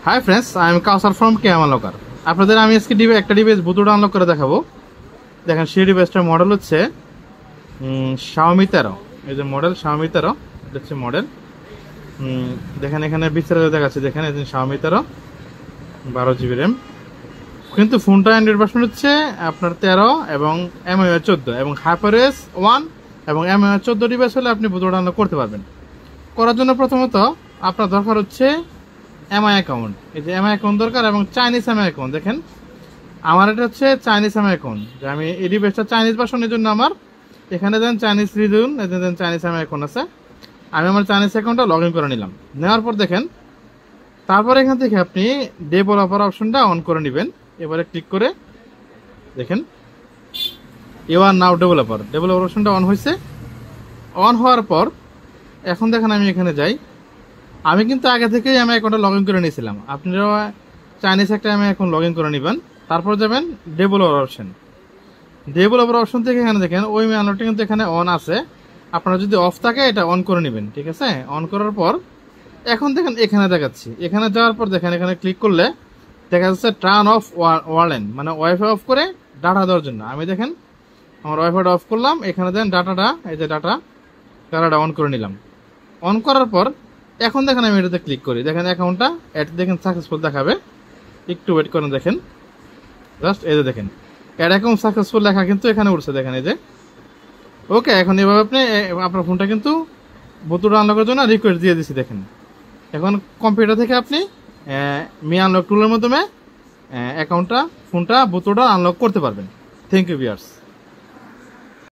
High friends, I am Kausar from KML locker. আপনাদের আমি আজকে একটা ডিভাইস বুতুটা আনলক করে দেখাবো। দেখেন সেই ডিভাইসটার মডেল হচ্ছে Xiaomi 13। এই যে মডেল Xiaomi 13, এটা হচ্ছে মডেল। দেখেন এখানে বিস্তারিত দেখাচ্ছে, দেখেন এই যে Xiaomi 13 12GB র্যাম। কিন্তু ফোনটা অ্যান্ড্রয়েড ভার্সন হচ্ছে আপনার 13 এবং MIUI 14 এবং HyperOS 1 এবং MIUI 14 ডিভাইস হলে আপনি বুতুটা আনলক করতে পারবেন। করার জন্য প্রথমত আপনার দরকার হচ্ছে এমআই অ্যাকাউন্ট। এই যে এমআই অ্যাকাউন্ট দরকার এবং চাইনিজ এমআই অ্যাকাউন্ট। দেখেন আমার এটা হচ্ছে চাইনিজ এমআই অ্যাকাউন্ট, যে আমি এই ডিভাইসটা চাইনিজ ভার্সনের জন্য আমার এখানে দেন চাইনিজ রিজন, দেন চাইনিজ এমআই অ্যাকাউন্ট আছে। আমি আমার চাইনিজ অ্যাকাউন্টটা লগ ইন করে নিলাম। নেওয়ার পর দেখেন তারপর এখান থেকে আপনি ডেভেলপার অপশনটা অন করে নেবেন। এবারে ক্লিক করে দেখেন ইউ আর নাও ডেভেলপার অপশনটা অন হয়েছে। অন হওয়ার পর এখন দেখেন আমি এখানে যাই। আমি কিন্তু আগে থেকেই আমি অ্যাকাউন্টটা লগ ইন করে নিয়েছিলাম। আপনারাও চাইনিজ একটা আমি এখন লগ ইন করে নেবেন। তারপর যাবেন ডেভেলপার অপশন থেকে এখানে দেখেন ওই আনলকটা কিন্তু এখানে অন আছে। আপনারা যদি অফ থাকে এটা অন করে নেবেন, ঠিক আছে। অন করার পর এখন দেখেন এখানে দেখাচ্ছি, এখানে যাওয়ার পর দেখেন এখানে ক্লিক করলে দেখা যাচ্ছে টার্ন অফ ওয়ারলেন, মানে ওয়াইফাই অফ করে ডাটা দেওয়ার জন্য। আমি দেখেন আমার ওয়াইফাইটা অফ করলাম, এখানে দেন ডাটাটা, এই যে ডাটাটা অন করে নিলাম। অন করার পর এখন দেখেন আমি এটাতে ক্লিক করি, দেখেন অ্যাকাউন্টটা দেখেন সাকসেসফুল দেখাবে। একটু ওয়েট করেন, দেখেন জাস্ট এই যে দেখেন অ্যাড অ্যাকাউন্ট সাকসেসফুল লেখা কিন্তু এখানে উঠছে, দেখেন এই যে ওকে। এখন এভাবে আপনি আপনার ফোনটা কিন্তু বুতুটা আনলকের জন্য রিকোয়েস্ট দিয়ে দিচ্ছি। দেখেন এখন কম্পিউটার থেকে আপনি মি আনলক টুলের মাধ্যমে ফোনটা বুতুটা আনলক করতে পারবেন। Thank you viewers.